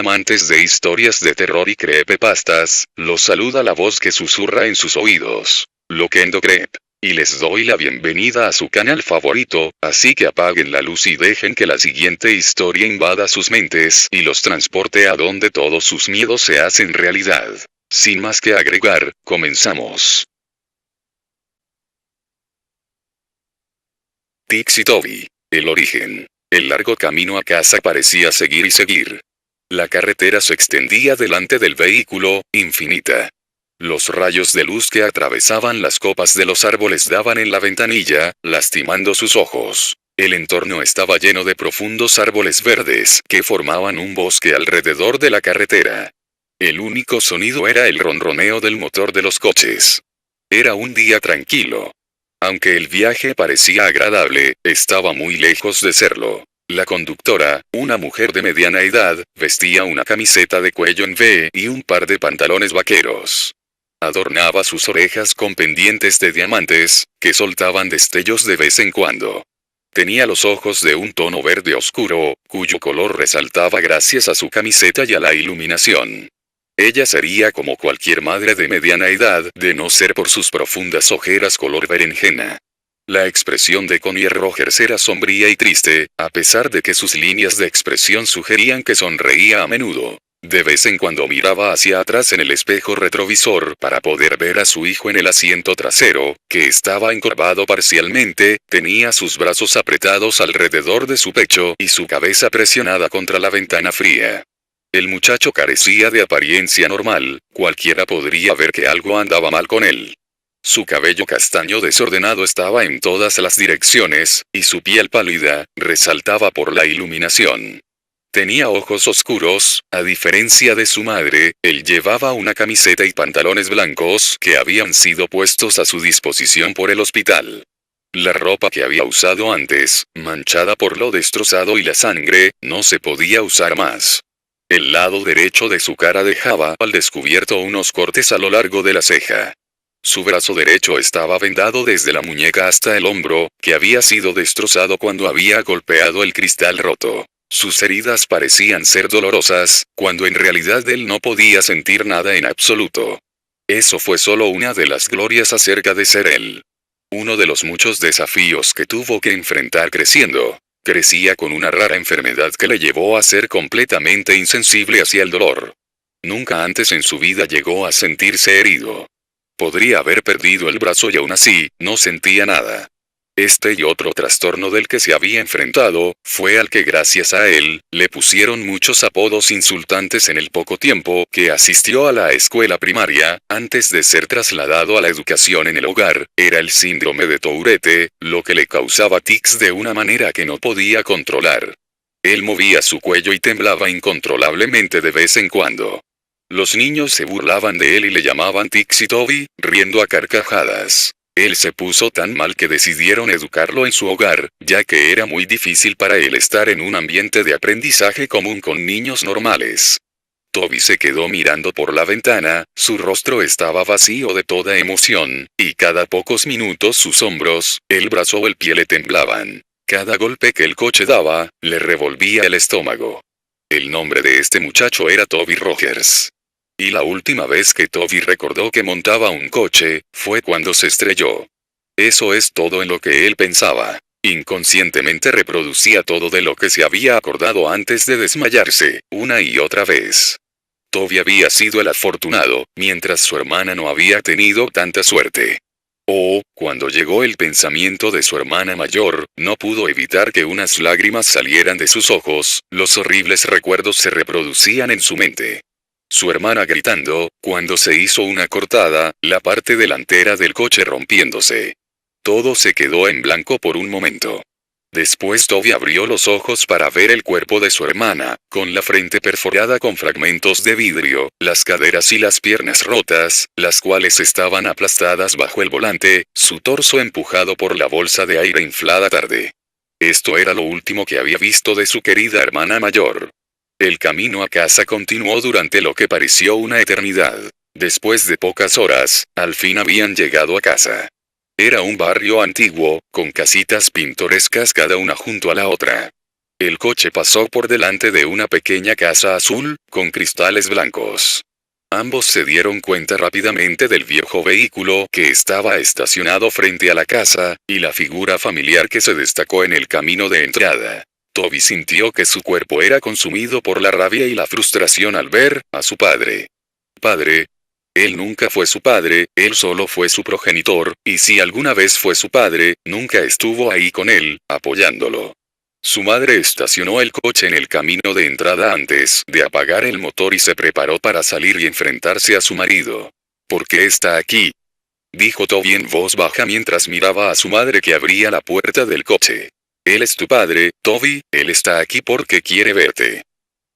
Hola amantes de historias de terror y creepypastas, los saluda la voz que susurra en sus oídos, Loquendo Creep. Y les doy la bienvenida a su canal favorito, así que apaguen la luz y dejen que la siguiente historia invada sus mentes y los transporte a donde todos sus miedos se hacen realidad. Sin más que agregar, comenzamos. Tix y Toby. El origen. El largo camino a casa parecía seguir y seguir. La carretera se extendía delante del vehículo, infinita. Los rayos de luz que atravesaban las copas de los árboles daban en la ventanilla, lastimando sus ojos. El entorno estaba lleno de profundos árboles verdes que formaban un bosque alrededor de la carretera. El único sonido era el ronroneo del motor de los coches. Era un día tranquilo. Aunque el viaje parecía agradable, estaba muy lejos de serlo. La conductora, una mujer de mediana edad, vestía una camiseta de cuello en V y un par de pantalones vaqueros. Adornaba sus orejas con pendientes de diamantes, que soltaban destellos de vez en cuando. Tenía los ojos de un tono verde oscuro, cuyo color resaltaba gracias a su camiseta y a la iluminación. Ella sería como cualquier madre de mediana edad, de no ser por sus profundas ojeras color berenjena. La expresión de Connie Rogers era sombría y triste, a pesar de que sus líneas de expresión sugerían que sonreía a menudo. De vez en cuando miraba hacia atrás en el espejo retrovisor para poder ver a su hijo en el asiento trasero, que estaba encorvado parcialmente, tenía sus brazos apretados alrededor de su pecho y su cabeza presionada contra la ventana fría. El muchacho carecía de apariencia normal, cualquiera podría ver que algo andaba mal con él. Su cabello castaño desordenado estaba en todas las direcciones, y su piel pálida, resaltaba por la iluminación. Tenía ojos oscuros, a diferencia de su madre, él llevaba una camiseta y pantalones blancos que habían sido puestos a su disposición por el hospital. La ropa que había usado antes, manchada por lo destrozado y la sangre, no se podía usar más. El lado derecho de su cara dejaba al descubierto unos cortes a lo largo de la ceja. Su brazo derecho estaba vendado desde la muñeca hasta el hombro, que había sido destrozado cuando había golpeado el cristal roto. Sus heridas parecían ser dolorosas, cuando en realidad él no podía sentir nada en absoluto. Eso fue solo una de las glorias acerca de ser él. Uno de los muchos desafíos que tuvo que enfrentar creciendo. Crecía con una rara enfermedad que le llevó a ser completamente insensible hacia el dolor. Nunca antes en su vida llegó a sentirse herido. Podría haber perdido el brazo y aún así, no sentía nada. Este y otro trastorno del que se había enfrentado, fue al que gracias a él, le pusieron muchos apodos insultantes en el poco tiempo que asistió a la escuela primaria, antes de ser trasladado a la educación en el hogar, era el síndrome de Tourette, lo que le causaba tics de una manera que no podía controlar. Él movía su cuello y temblaba incontrolablemente de vez en cuando. Los niños se burlaban de él y le llamaban Tix y Toby, riendo a carcajadas. Él se puso tan mal que decidieron educarlo en su hogar, ya que era muy difícil para él estar en un ambiente de aprendizaje común con niños normales. Toby se quedó mirando por la ventana, su rostro estaba vacío de toda emoción, y cada pocos minutos sus hombros, el brazo o el pie le temblaban. Cada golpe que el coche daba, le revolvía el estómago. El nombre de este muchacho era Toby Rogers. Y la última vez que Toby recordó que montaba un coche, fue cuando se estrelló. Eso es todo en lo que él pensaba. Inconscientemente reproducía todo de lo que se había acordado antes de desmayarse, una y otra vez. Toby había sido el afortunado, mientras su hermana no había tenido tanta suerte. Cuando llegó el pensamiento de su hermana mayor, no pudo evitar que unas lágrimas salieran de sus ojos, los horribles recuerdos se reproducían en su mente. Su hermana gritando, cuando se hizo una cortada, la parte delantera del coche rompiéndose. Todo se quedó en blanco por un momento. Después Toby abrió los ojos para ver el cuerpo de su hermana, con la frente perforada con fragmentos de vidrio, las caderas y las piernas rotas, las cuales estaban aplastadas bajo el volante, su torso empujado por la bolsa de aire inflada tarde. Esto era lo último que había visto de su querida hermana mayor. El camino a casa continuó durante lo que pareció una eternidad. Después de pocas horas, al fin habían llegado a casa. Era un barrio antiguo, con casitas pintorescas cada una junto a la otra. El coche pasó por delante de una pequeña casa azul, con cristales blancos. Ambos se dieron cuenta rápidamente del viejo vehículo que estaba estacionado frente a la casa, y la figura familiar que se destacó en el camino de entrada. Toby sintió que su cuerpo era consumido por la rabia y la frustración al ver a su padre. Padre. Él nunca fue su padre, él solo fue su progenitor, y si alguna vez fue su padre, nunca estuvo ahí con él, apoyándolo. Su madre estacionó el coche en el camino de entrada antes de apagar el motor y se preparó para salir y enfrentarse a su marido. ¿Por qué está aquí?, dijo Toby en voz baja mientras miraba a su madre que abría la puerta del coche. Él es tu padre, Toby, él está aquí porque quiere verte.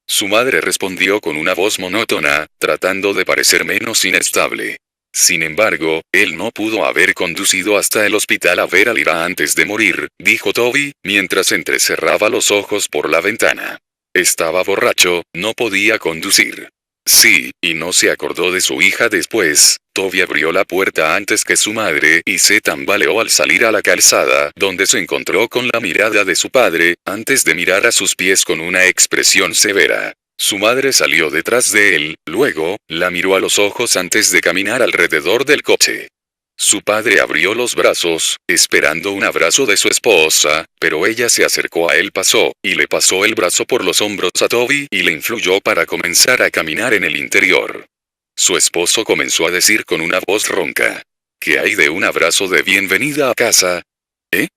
Su madre respondió con una voz monótona, tratando de parecer menos inestable. Sin embargo, él no pudo haber conducido hasta el hospital a ver a Lyra antes de morir, dijo Toby, mientras entrecerraba los ojos por la ventana. Estaba borracho, no podía conducir. Sí, y no se acordó de su hija después. Toby abrió la puerta antes que su madre y se tambaleó al salir a la calzada, donde se encontró con la mirada de su padre, antes de mirar a sus pies con una expresión severa. Su madre salió detrás de él, luego, la miró a los ojos antes de caminar alrededor del coche. Su padre abrió los brazos, esperando un abrazo de su esposa, pero ella se acercó a él, y le pasó el brazo por los hombros a Toby y le influyó para comenzar a caminar en el interior. Su esposo comenzó a decir con una voz ronca: ¿Qué hay de un abrazo de bienvenida a casa? ¿Eh?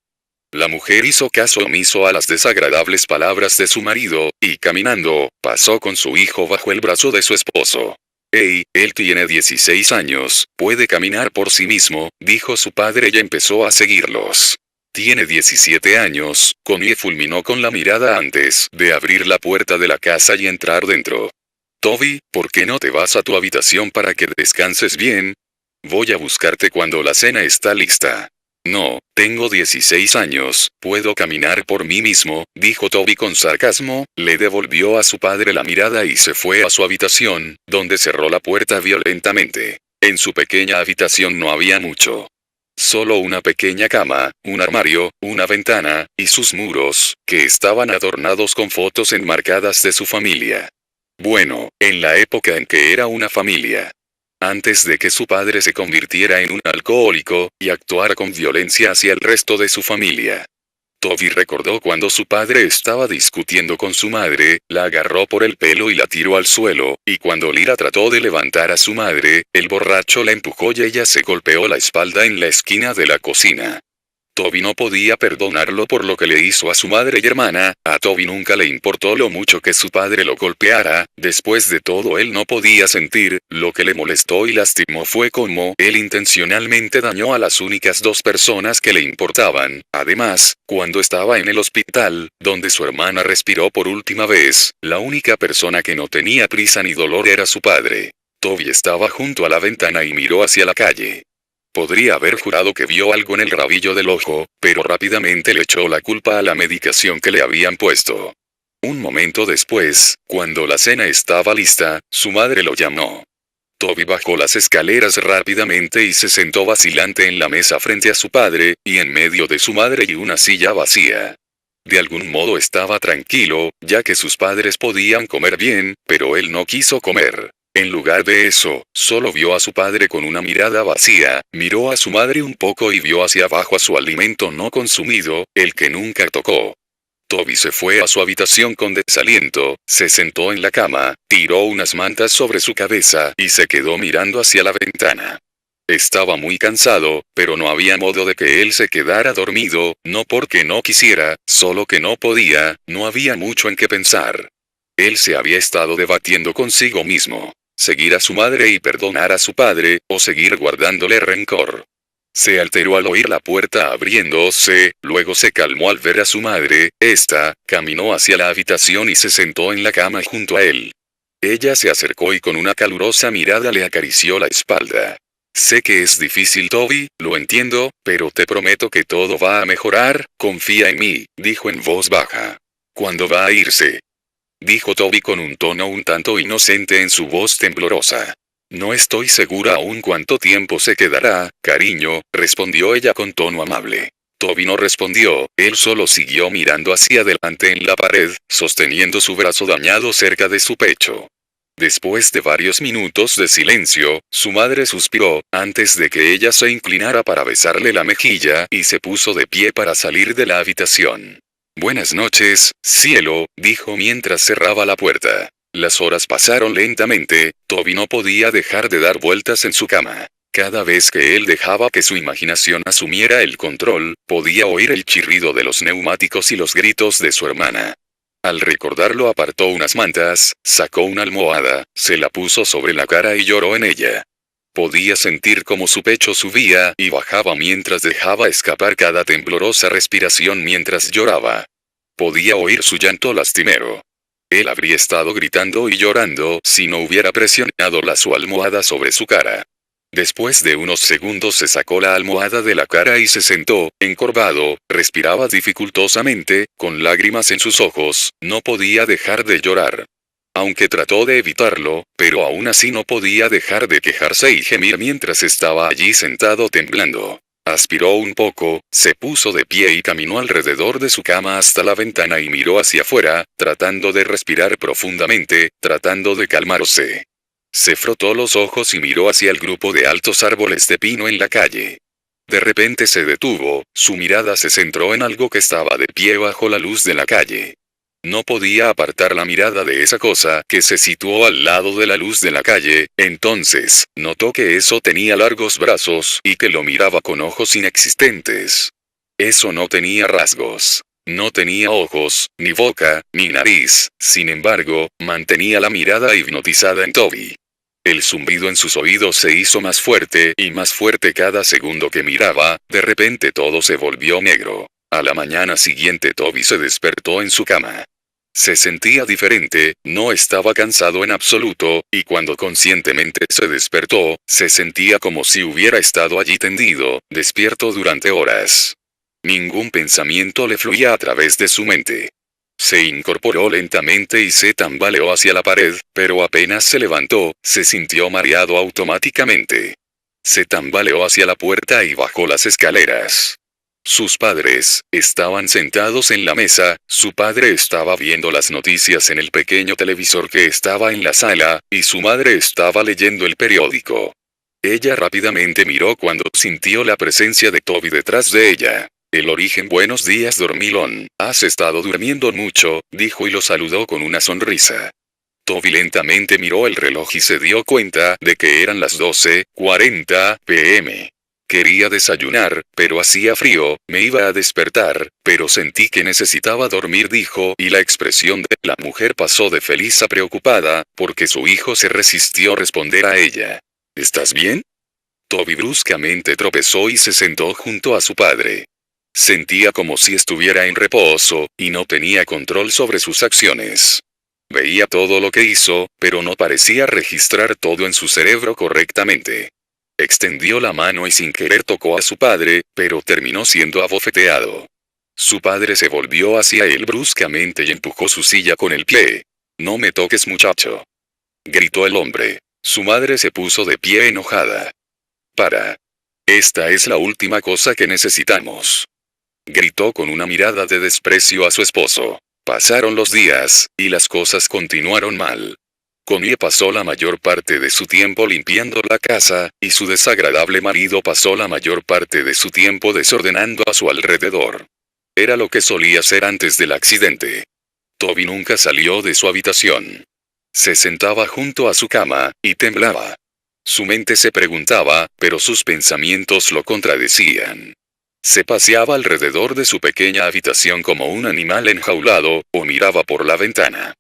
La mujer hizo caso omiso a las desagradables palabras de su marido, y caminando, pasó con su hijo bajo el brazo de su esposo. Hey, él tiene 16 años, puede caminar por sí mismo, dijo su padre y empezó a seguirlos. Tiene 17 años, Connie fulminó con la mirada antes de abrir la puerta de la casa y entrar dentro. Toby, ¿por qué no te vas a tu habitación para que descanses bien? Voy a buscarte cuando la cena está lista. No, tengo 16 años, puedo caminar por mí mismo, dijo Toby con sarcasmo, le devolvió a su padre la mirada y se fue a su habitación, donde cerró la puerta violentamente. En su pequeña habitación no había mucho. Solo una pequeña cama, un armario, una ventana, y sus muros, que estaban adornados con fotos enmarcadas de su familia. Bueno, en la época en que era una familia. Antes de que su padre se convirtiera en un alcohólico, y actuara con violencia hacia el resto de su familia. Toby recordó cuando su padre estaba discutiendo con su madre, la agarró por el pelo y la tiró al suelo, y cuando Lyra trató de levantar a su madre, el borracho la empujó y ella se golpeó la espalda en la esquina de la cocina. Toby no podía perdonarlo por lo que le hizo a su madre y hermana. A Toby nunca le importó lo mucho que su padre lo golpeara, después de todo él no podía sentir. Lo que le molestó y lastimó fue cómo él intencionalmente dañó a las únicas dos personas que le importaban. Además, cuando estaba en el hospital, donde su hermana respiró por última vez, la única persona que no tenía prisa ni dolor era su padre. Toby estaba junto a la ventana y miró hacia la calle. Podría haber jurado que vio algo en el rabillo del ojo, pero rápidamente le echó la culpa a la medicación que le habían puesto. Un momento después, cuando la cena estaba lista, su madre lo llamó. Toby bajó las escaleras rápidamente y se sentó vacilante en la mesa frente a su padre, y en medio de su madre y una silla vacía. De algún modo estaba tranquilo, ya que sus padres podían comer bien, pero él no quiso comer. En lugar de eso, solo vio a su padre con una mirada vacía, miró a su madre un poco y vio hacia abajo a su alimento no consumido, el que nunca tocó. Toby se fue a su habitación con desaliento, se sentó en la cama, tiró unas mantas sobre su cabeza y se quedó mirando hacia la ventana. Estaba muy cansado, pero no había modo de que él se quedara dormido, no porque no quisiera, solo que no podía, no había mucho en qué pensar. Él se había estado debatiendo consigo mismo. Seguir a su madre y perdonar a su padre, o seguir guardándole rencor. Se alteró al oír la puerta abriéndose, luego se calmó al ver a su madre. Esta, caminó hacia la habitación y se sentó en la cama junto a él. Ella se acercó y con una calurosa mirada le acarició la espalda. Sé que es difícil, Toby, lo entiendo, pero te prometo que todo va a mejorar, confía en mí, dijo en voz baja. ¿Cuándo va a irse?, dijo Toby con un tono un tanto inocente en su voz temblorosa. No estoy segura aún cuánto tiempo se quedará, cariño, respondió ella con tono amable. Toby no respondió, él solo siguió mirando hacia adelante en la pared, sosteniendo su brazo dañado cerca de su pecho. Después de varios minutos de silencio, su madre suspiró, antes de que ella se inclinara para besarle la mejilla, y se puso de pie para salir de la habitación. Buenas noches, cielo, dijo mientras cerraba la puerta. Las horas pasaron lentamente, Toby no podía dejar de dar vueltas en su cama. Cada vez que él dejaba que su imaginación asumiera el control, podía oír el chirrido de los neumáticos y los gritos de su hermana. Al recordarlo apartó unas mantas, sacó una almohada, se la puso sobre la cara y lloró en ella. Podía sentir cómo su pecho subía y bajaba mientras dejaba escapar cada temblorosa respiración mientras lloraba. Podía oír su llanto lastimero. Él habría estado gritando y llorando si no hubiera presionado su almohada sobre su cara. Después de unos segundos se sacó la almohada de la cara y se sentó, encorvado, respiraba dificultosamente, con lágrimas en sus ojos, no podía dejar de llorar. Aunque trató de evitarlo, pero aún así no podía dejar de quejarse y gemir mientras estaba allí sentado temblando. Aspiró un poco, se puso de pie y caminó alrededor de su cama hasta la ventana y miró hacia afuera, tratando de respirar profundamente, tratando de calmarse. Se frotó los ojos y miró hacia el grupo de altos árboles de pino en la calle. De repente se detuvo, su mirada se centró en algo que estaba de pie bajo la luz de la calle. No podía apartar la mirada de esa cosa que se situó al lado de la luz de la calle, entonces, notó que eso tenía largos brazos y que lo miraba con ojos inexistentes. Eso no tenía rasgos. No tenía ojos, ni boca, ni nariz, sin embargo, mantenía la mirada hipnotizada en Toby. El zumbido en sus oídos se hizo más fuerte y más fuerte cada segundo que miraba, de repente todo se volvió negro. A la mañana siguiente Toby se despertó en su cama. Se sentía diferente, no estaba cansado en absoluto, y cuando conscientemente se despertó, se sentía como si hubiera estado allí tendido, despierto durante horas. Ningún pensamiento le fluía a través de su mente. Se incorporó lentamente y se tambaleó hacia la pared, pero apenas se levantó, se sintió mareado automáticamente. Se tambaleó hacia la puerta y bajó las escaleras. Sus padres estaban sentados en la mesa, su padre estaba viendo las noticias en el pequeño televisor que estaba en la sala, y su madre estaba leyendo el periódico. Ella rápidamente miró cuando sintió la presencia de Toby detrás de ella. El origen buenos días dormilón, has estado durmiendo mucho, dijo y lo saludó con una sonrisa. Toby lentamente miró el reloj y se dio cuenta de que eran las 12:40 p.m. Quería desayunar, pero hacía frío, me iba a despertar, pero sentí que necesitaba dormir, dijo, y la expresión de la mujer pasó de feliz a preocupada, porque su hijo se resistió a responder a ella. ¿Estás bien? Toby bruscamente tropezó y se sentó junto a su padre. Sentía como si estuviera en reposo, y no tenía control sobre sus acciones. Veía todo lo que hizo, pero no parecía registrar todo en su cerebro correctamente. Extendió la mano y sin querer tocó a su padre, pero terminó siendo abofeteado. Su padre se volvió hacia él bruscamente y empujó su silla con el pie. «No me toques, muchacho», gritó el hombre. Su madre se puso de pie enojada. «Para. Esta es la última cosa que necesitamos», gritó con una mirada de desprecio a su esposo. Pasaron los días, y las cosas continuaron mal. Connie pasó la mayor parte de su tiempo limpiando la casa, y su desagradable marido pasó la mayor parte de su tiempo desordenando a su alrededor. Era lo que solía hacer antes del accidente. Toby nunca salió de su habitación. Se sentaba junto a su cama, y temblaba. Su mente se preguntaba, pero sus pensamientos lo contradecían. Se paseaba alrededor de su pequeña habitación como un animal enjaulado, o miraba por la ventana.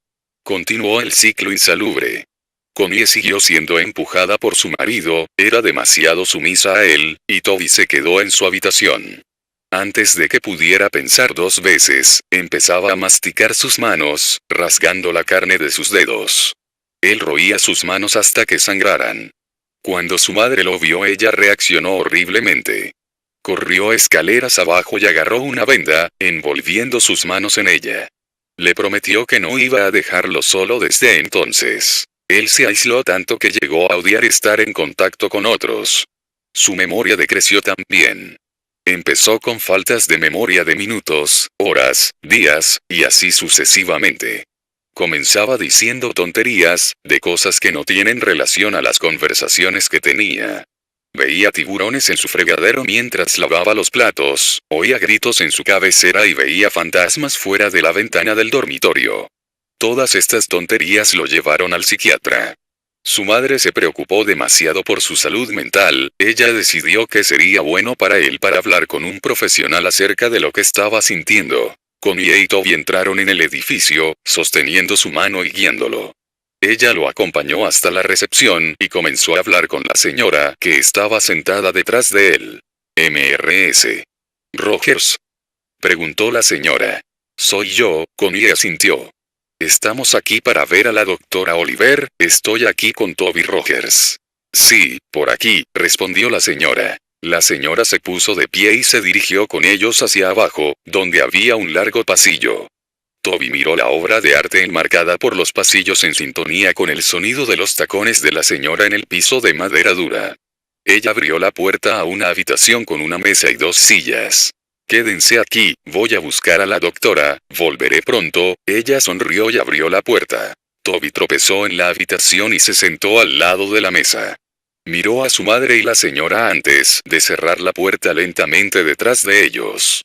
Continuó el ciclo insalubre. Connie siguió siendo empujada por su marido, era demasiado sumisa a él, y Toby se quedó en su habitación. Antes de que pudiera pensar dos veces, empezaba a masticar sus manos, rasgando la carne de sus dedos. Él roía sus manos hasta que sangraran. Cuando su madre lo vio, ella reaccionó horriblemente. Corrió escaleras abajo y agarró una venda, envolviendo sus manos en ella. Le prometió que no iba a dejarlo solo desde entonces. Él se aisló tanto que llegó a odiar estar en contacto con otros. Su memoria decreció también. Empezó con faltas de memoria de minutos, horas, días, y así sucesivamente. Comenzaba diciendo tonterías, de cosas que no tienen relación a las conversaciones que tenía. Veía tiburones en su fregadero mientras lavaba los platos, oía gritos en su cabecera y veía fantasmas fuera de la ventana del dormitorio. Todas estas tonterías lo llevaron al psiquiatra. Su madre se preocupó demasiado por su salud mental, ella decidió que sería bueno para él para hablar con un profesional acerca de lo que estaba sintiendo. Connie y Toby entraron en el edificio, sosteniendo su mano y guiándolo. Ella lo acompañó hasta la recepción y comenzó a hablar con la señora que estaba sentada detrás de él. Mrs. Rogers. Preguntó la señora. Soy yo, Connie asintió. Estamos aquí para ver a la doctora Oliver, estoy aquí con Toby Rogers. Sí, por aquí, respondió la señora. La señora se puso de pie y se dirigió con ellos hacia abajo, donde había un largo pasillo. Toby miró la obra de arte enmarcada por los pasillos en sintonía con el sonido de los tacones de la señora en el piso de madera dura. Ella abrió la puerta a una habitación con una mesa y 2 sillas. Quédense aquí, voy a buscar a la doctora, volveré pronto, ella sonrió y abrió la puerta. Toby tropezó en la habitación y se sentó al lado de la mesa. Miró a su madre y la señora antes de cerrar la puerta lentamente detrás de ellos.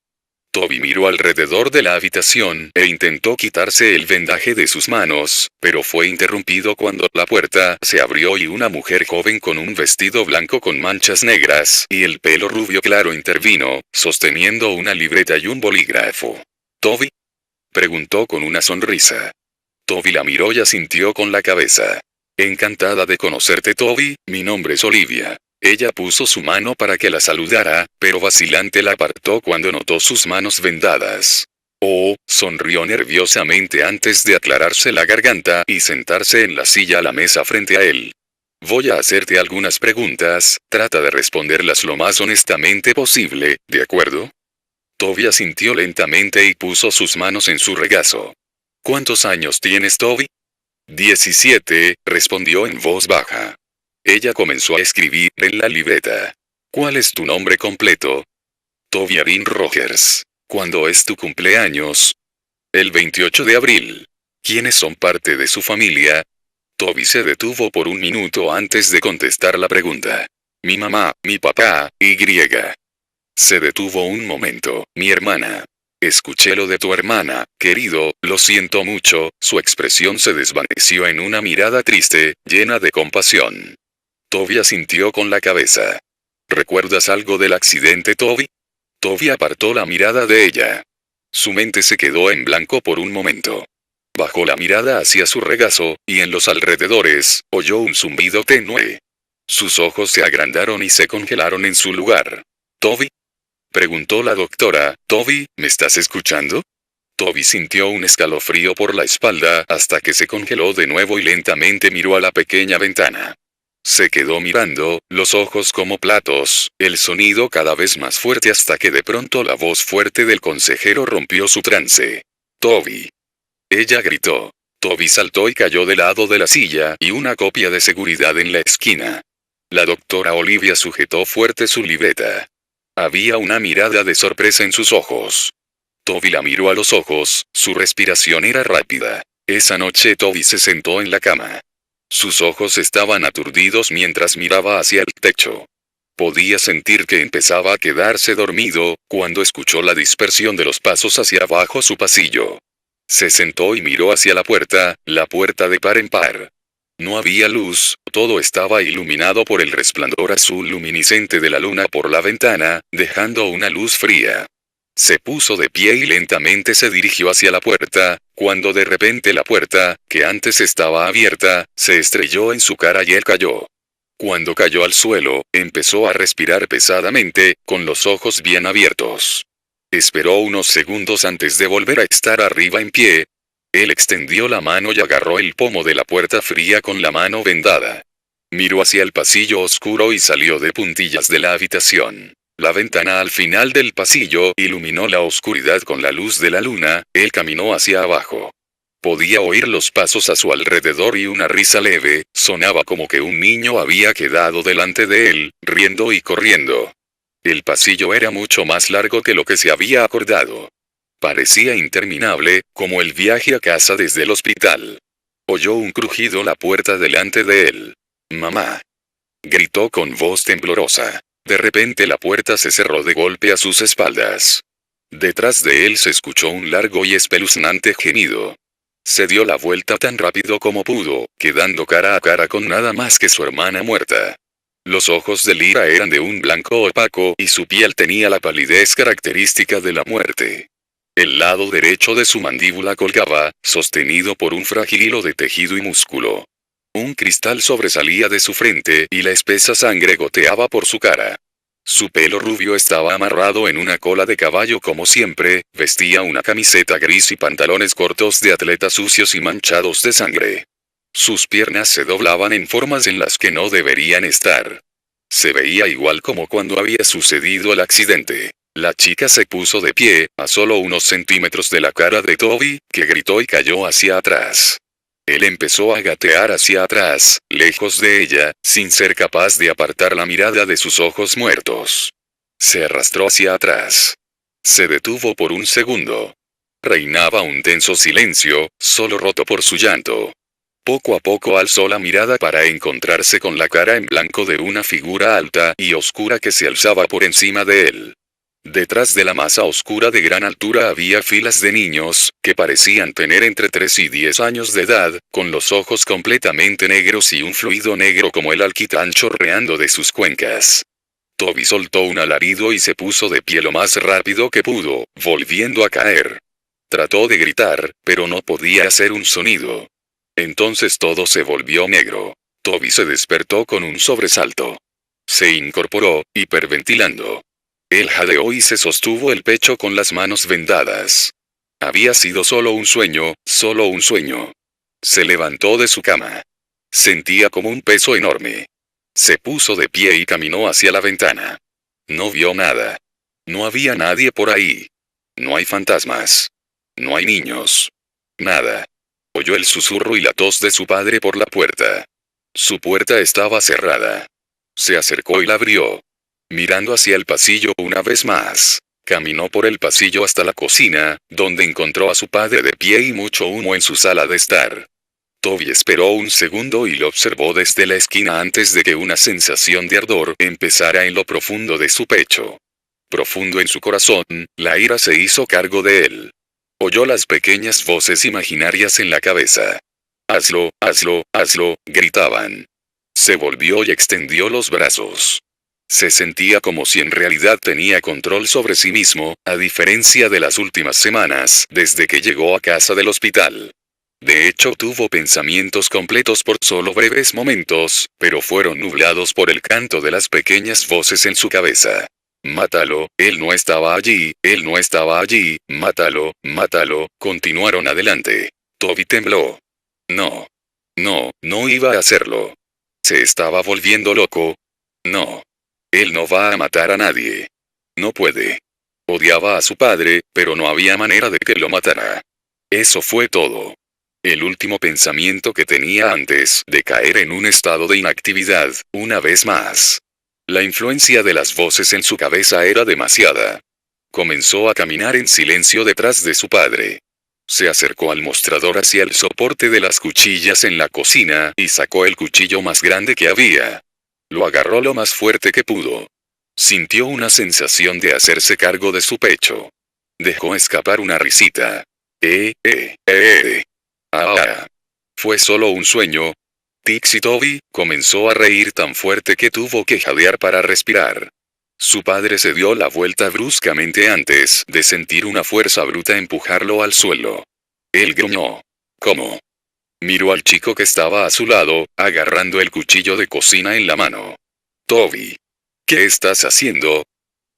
Toby miró alrededor de la habitación e intentó quitarse el vendaje de sus manos, pero fue interrumpido cuando la puerta se abrió y una mujer joven con un vestido blanco con manchas negras y el pelo rubio claro intervino, sosteniendo una libreta y un bolígrafo. ¿Toby? Preguntó con una sonrisa. Toby la miró y asintió con la cabeza. Encantada de conocerte, Toby, mi nombre es Olivia. Ella puso su mano para que la saludara, pero vacilante la apartó cuando notó sus manos vendadas. Oh, sonrió nerviosamente antes de aclararse la garganta y sentarse en la silla a la mesa frente a él. Voy a hacerte algunas preguntas, trata de responderlas lo más honestamente posible, ¿de acuerdo? Toby asintió lentamente y puso sus manos en su regazo. ¿Cuántos años tienes, Toby? 17, respondió en voz baja. Ella comenzó a escribir en la libreta. ¿Cuál es tu nombre completo? Toby Arin Rogers. ¿Cuándo es tu cumpleaños? El 28 de abril. ¿Quiénes son parte de su familia? Toby se detuvo por un minuto antes de contestar la pregunta. Mi mamá, mi papá, y. Se detuvo un momento. Mi hermana. Escuché lo de tu hermana, querido, lo siento mucho, su expresión se desvaneció en una mirada triste, llena de compasión. Toby asintió con la cabeza. ¿Recuerdas algo del accidente, Toby? Toby apartó la mirada de ella. Su mente se quedó en blanco por un momento. Bajó la mirada hacia su regazo, y en los alrededores, oyó un zumbido tenue. Sus ojos se agrandaron y se congelaron en su lugar. ¿Toby? Preguntó la doctora. Toby, ¿me estás escuchando? Toby sintió un escalofrío por la espalda hasta que se congeló de nuevo y lentamente miró a la pequeña ventana. Se quedó mirando, los ojos como platos, el sonido cada vez más fuerte hasta que de pronto la voz fuerte del consejero rompió su trance. Toby. Ella gritó. Toby saltó y cayó del lado de la silla y una copia de seguridad en la esquina. La doctora Olivia sujetó fuerte su libreta. Había una mirada de sorpresa en sus ojos. Toby la miró a los ojos, su respiración era rápida. Esa noche Toby se sentó en la cama. Sus ojos estaban aturdidos mientras miraba hacia el techo. Podía sentir que empezaba a quedarse dormido, cuando escuchó la dispersión de los pasos hacia abajo su pasillo. Se sentó y miró hacia la puerta de par en par. No había luz, todo estaba iluminado por el resplandor azul luminiscente de la luna por la ventana, dejando una luz fría. Se puso de pie y lentamente se dirigió hacia la puerta, cuando de repente la puerta, que antes estaba abierta, se estrelló en su cara y él cayó. Cuando cayó al suelo, empezó a respirar pesadamente, con los ojos bien abiertos. Esperó unos segundos antes de volver a estar arriba en pie. Él extendió la mano y agarró el pomo de la puerta fría con la mano vendada. Miró hacia el pasillo oscuro y salió de puntillas de la habitación. La ventana al final del pasillo iluminó la oscuridad con la luz de la luna, él caminó hacia abajo. Podía oír los pasos a su alrededor y una risa leve, sonaba como que un niño había quedado delante de él, riendo y corriendo. El pasillo era mucho más largo que lo que se había acordado. Parecía interminable, como el viaje a casa desde el hospital. Oyó un crujido la puerta delante de él. «Mamá», gritó con voz temblorosa. De repente la puerta se cerró de golpe a sus espaldas. Detrás de él se escuchó un largo y espeluznante gemido. Se dio la vuelta tan rápido como pudo, quedando cara a cara con nada más que su hermana muerta. Los ojos de Lyra eran de un blanco opaco y su piel tenía la palidez característica de la muerte. El lado derecho de su mandíbula colgaba, sostenido por un frágil hilo de tejido y músculo. Un cristal sobresalía de su frente y la espesa sangre goteaba por su cara. Su pelo rubio estaba amarrado en una cola de caballo como siempre, vestía una camiseta gris y pantalones cortos de atleta sucios y manchados de sangre. Sus piernas se doblaban en formas en las que no deberían estar. Se veía igual como cuando había sucedido el accidente. La chica se puso de pie, a solo unos centímetros de la cara de Toby, que gritó y cayó hacia atrás. Él empezó a gatear hacia atrás, lejos de ella, sin ser capaz de apartar la mirada de sus ojos muertos. Se arrastró hacia atrás. Se detuvo por un segundo. Reinaba un tenso silencio, solo roto por su llanto. Poco a poco alzó la mirada para encontrarse con la cara en blanco de una figura alta y oscura que se alzaba por encima de él. Detrás de la masa oscura de gran altura había filas de niños, que parecían tener entre 3 y 10 años de edad, con los ojos completamente negros y un fluido negro como el alquitrán chorreando de sus cuencas. Toby soltó un alarido y se puso de pie lo más rápido que pudo, volviendo a caer. Trató de gritar, pero no podía hacer un sonido. Entonces todo se volvió negro. Toby se despertó con un sobresalto. Se incorporó, hiperventilando. Él jadeó y se sostuvo el pecho con las manos vendadas. Había sido solo un sueño, solo un sueño. Se levantó de su cama. Sentía como un peso enorme. Se puso de pie y caminó hacia la ventana. No vio nada. No había nadie por ahí. No hay fantasmas. No hay niños. Nada. Oyó el susurro y la tos de su padre por la puerta. Su puerta estaba cerrada. Se acercó y la abrió. Mirando hacia el pasillo una vez más. Caminó por el pasillo hasta la cocina, donde encontró a su padre de pie y mucho humo en su sala de estar. Toby esperó un segundo y lo observó desde la esquina antes de que una sensación de ardor empezara en lo profundo de su pecho. Profundo en su corazón, la ira se hizo cargo de él. Oyó las pequeñas voces imaginarias en la cabeza. «Hazlo, hazlo, hazlo», gritaban. Se volvió y extendió los brazos. Se sentía como si en realidad tenía control sobre sí mismo, a diferencia de las últimas semanas, desde que llegó a casa del hospital. De hecho, tuvo pensamientos completos por solo breves momentos, pero fueron nublados por el canto de las pequeñas voces en su cabeza. «Mátalo, él no estaba allí, él no estaba allí, mátalo, mátalo», continuaron adelante. Toby tembló. No. No, no iba a hacerlo. Se estaba volviendo loco. No. Él no va a matar a nadie. No puede. Odiaba a su padre, pero no había manera de que lo matara. Eso fue todo. El último pensamiento que tenía antes de caer en un estado de inactividad, una vez más. La influencia de las voces en su cabeza era demasiada. Comenzó a caminar en silencio detrás de su padre. Se acercó al mostrador hacia el soporte de las cuchillas en la cocina y sacó el cuchillo más grande que había. Lo agarró lo más fuerte que pudo. Sintió una sensación de hacerse cargo de su pecho. Dejó escapar una risita. Ah. Fue solo un sueño. Tix y Toby comenzó a reír tan fuerte que tuvo que jadear para respirar. Su padre se dio la vuelta bruscamente antes de sentir una fuerza bruta empujarlo al suelo. Él gruñó. ¿Cómo? Miró al chico que estaba a su lado, agarrando el cuchillo de cocina en la mano. Toby. ¿Qué estás haciendo?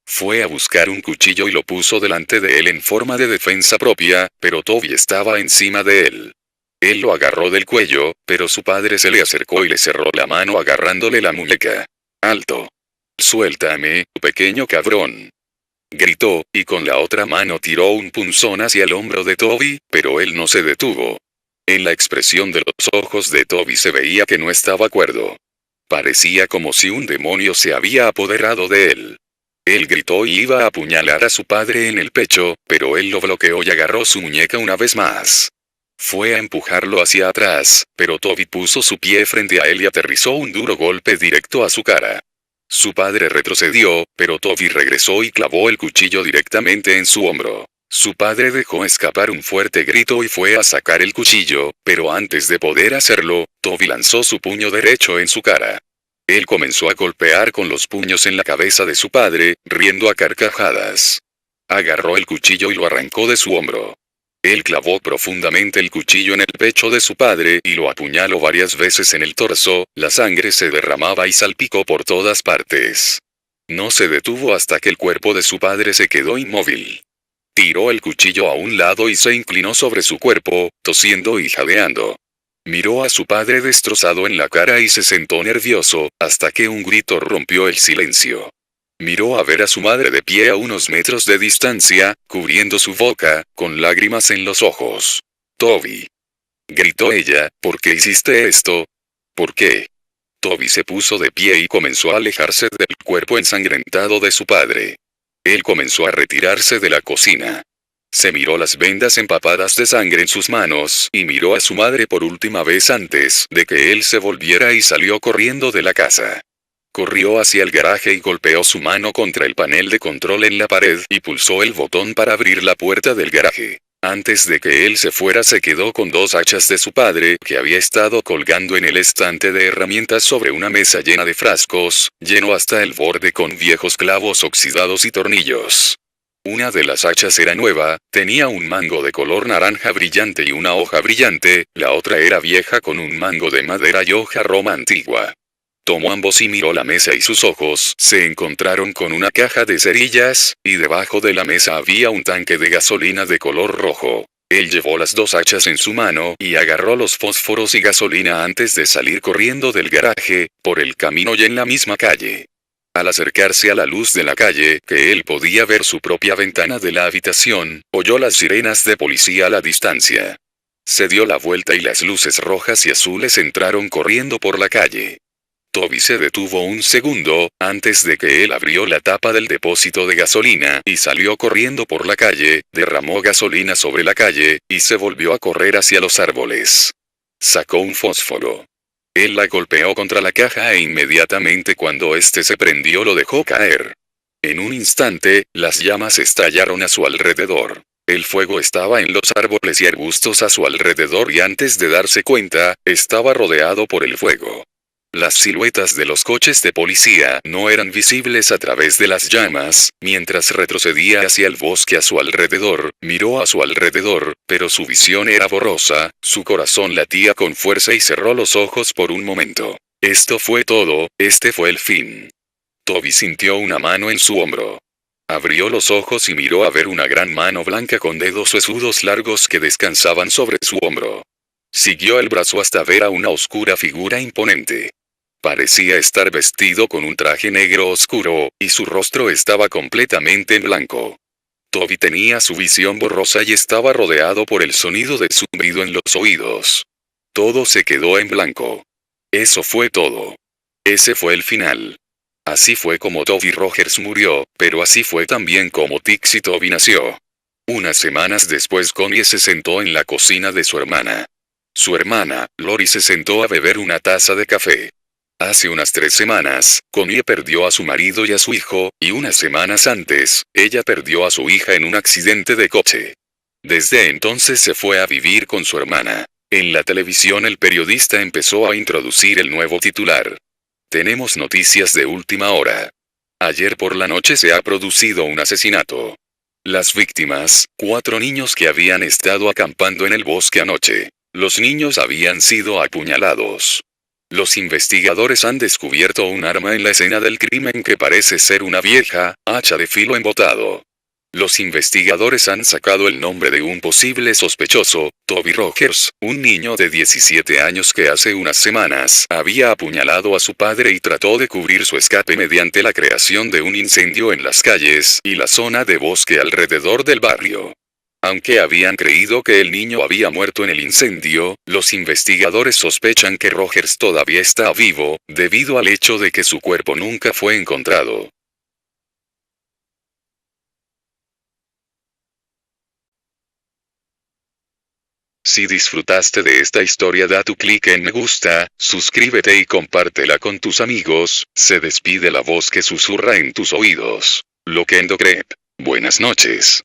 Fue a buscar un cuchillo y lo puso delante de él en forma de defensa propia, pero Toby estaba encima de él. Él lo agarró del cuello, pero su padre se le acercó y le cerró la mano agarrándole la muñeca. ¡Alto! «Suéltame, pequeño cabrón», gritó, y con la otra mano tiró un punzón hacia el hombro de Toby, pero él no se detuvo. En la expresión de los ojos de Toby se veía que no estaba cuerdo. Parecía como si un demonio se había apoderado de él. Él gritó y iba a apuñalar a su padre en el pecho, pero él lo bloqueó y agarró su muñeca una vez más. Fue a empujarlo hacia atrás, pero Toby puso su pie frente a él y aterrizó un duro golpe directo a su cara. Su padre retrocedió, pero Toby regresó y clavó el cuchillo directamente en su hombro. Su padre dejó escapar un fuerte grito y fue a sacar el cuchillo, pero antes de poder hacerlo, Toby lanzó su puño derecho en su cara. Él comenzó a golpear con los puños en la cabeza de su padre, riendo a carcajadas. Agarró el cuchillo y lo arrancó de su hombro. Él clavó profundamente el cuchillo en el pecho de su padre y lo apuñaló varias veces en el torso, la sangre se derramaba y salpicó por todas partes. No se detuvo hasta que el cuerpo de su padre se quedó inmóvil. Tiró el cuchillo a un lado y se inclinó sobre su cuerpo, tosiendo y jadeando. Miró a su padre destrozado en la cara y se sentó nervioso, hasta que un grito rompió el silencio. Miró a ver a su madre de pie a unos metros de distancia, cubriendo su boca, con lágrimas en los ojos. «Toby», gritó ella, «¿por qué hiciste esto? ¿Por qué?». Toby se puso de pie y comenzó a alejarse del cuerpo ensangrentado de su padre. Él comenzó a retirarse de la cocina. Se miró las vendas empapadas de sangre en sus manos y miró a su madre por última vez antes de que él se volviera y salió corriendo de la casa. Corrió hacia el garaje y golpeó su mano contra el panel de control en la pared y pulsó el botón para abrir la puerta del garaje. Antes de que él se fuera se quedó con dos hachas de su padre que había estado colgando en el estante de herramientas sobre una mesa llena de frascos, lleno hasta el borde con viejos clavos oxidados y tornillos. Una de las hachas era nueva, tenía un mango de color naranja brillante y una hoja brillante, la otra era vieja con un mango de madera y hoja roma antigua. Tomó ambos y miró la mesa y sus ojos se encontraron con una caja de cerillas, y debajo de la mesa había un tanque de gasolina de color rojo. Él llevó las dos hachas en su mano y agarró los fósforos y gasolina antes de salir corriendo del garaje, por el camino y en la misma calle. Al acercarse a la luz de la calle, que él podía ver su propia ventana de la habitación, oyó las sirenas de policía a la distancia. Se dio la vuelta y las luces rojas y azules entraron corriendo por la calle. Toby se detuvo un segundo, antes de que él abrió la tapa del depósito de gasolina y salió corriendo por la calle, derramó gasolina sobre la calle, y se volvió a correr hacia los árboles. Sacó un fósforo. Él la golpeó contra la caja e inmediatamente cuando este se prendió lo dejó caer. En un instante, las llamas estallaron a su alrededor. El fuego estaba en los árboles y arbustos a su alrededor y antes de darse cuenta, estaba rodeado por el fuego. Las siluetas de los coches de policía no eran visibles a través de las llamas, mientras retrocedía hacia el bosque a su alrededor, miró a su alrededor, pero su visión era borrosa, su corazón latía con fuerza y cerró los ojos por un momento. Esto fue todo, este fue el fin. Toby sintió una mano en su hombro. Abrió los ojos y miró a ver una gran mano blanca con dedos huesudos largos que descansaban sobre su hombro. Siguió el brazo hasta ver a una oscura figura imponente. Parecía estar vestido con un traje negro oscuro, y su rostro estaba completamente en blanco. Toby tenía su visión borrosa y estaba rodeado por el sonido de zumbido en los oídos. Todo se quedó en blanco. Eso fue todo. Ese fue el final. Así fue como Toby Rogers murió, pero así fue también como Tixi Toby nació. Unas semanas después Connie se sentó en la cocina de su hermana. Su hermana, Lori, se sentó a beber una taza de café. Hace unas 3 semanas, Connie perdió a su marido y a su hijo, y unas semanas antes, ella perdió a su hija en un accidente de coche. Desde entonces se fue a vivir con su hermana. En la televisión el periodista empezó a introducir el nuevo titular. Tenemos noticias de última hora. Ayer por la noche se ha producido un asesinato. Las víctimas, 4 niños que habían estado acampando en el bosque anoche. Los niños habían sido apuñalados. Los investigadores han descubierto un arma en la escena del crimen que parece ser una vieja hacha de filo embotado. Los investigadores han sacado el nombre de un posible sospechoso, Toby Rogers, un niño de 17 años que hace unas semanas había apuñalado a su padre y trató de cubrir su escape mediante la creación de un incendio en las calles y la zona de bosque alrededor del barrio. Aunque habían creído que el niño había muerto en el incendio, los investigadores sospechan que Rogers todavía está vivo, debido al hecho de que su cuerpo nunca fue encontrado. Si disfrutaste de esta historia, da tu clic en me gusta, suscríbete y compártela con tus amigos. Se despide la voz que susurra en tus oídos. Loquendo Crep. Buenas noches.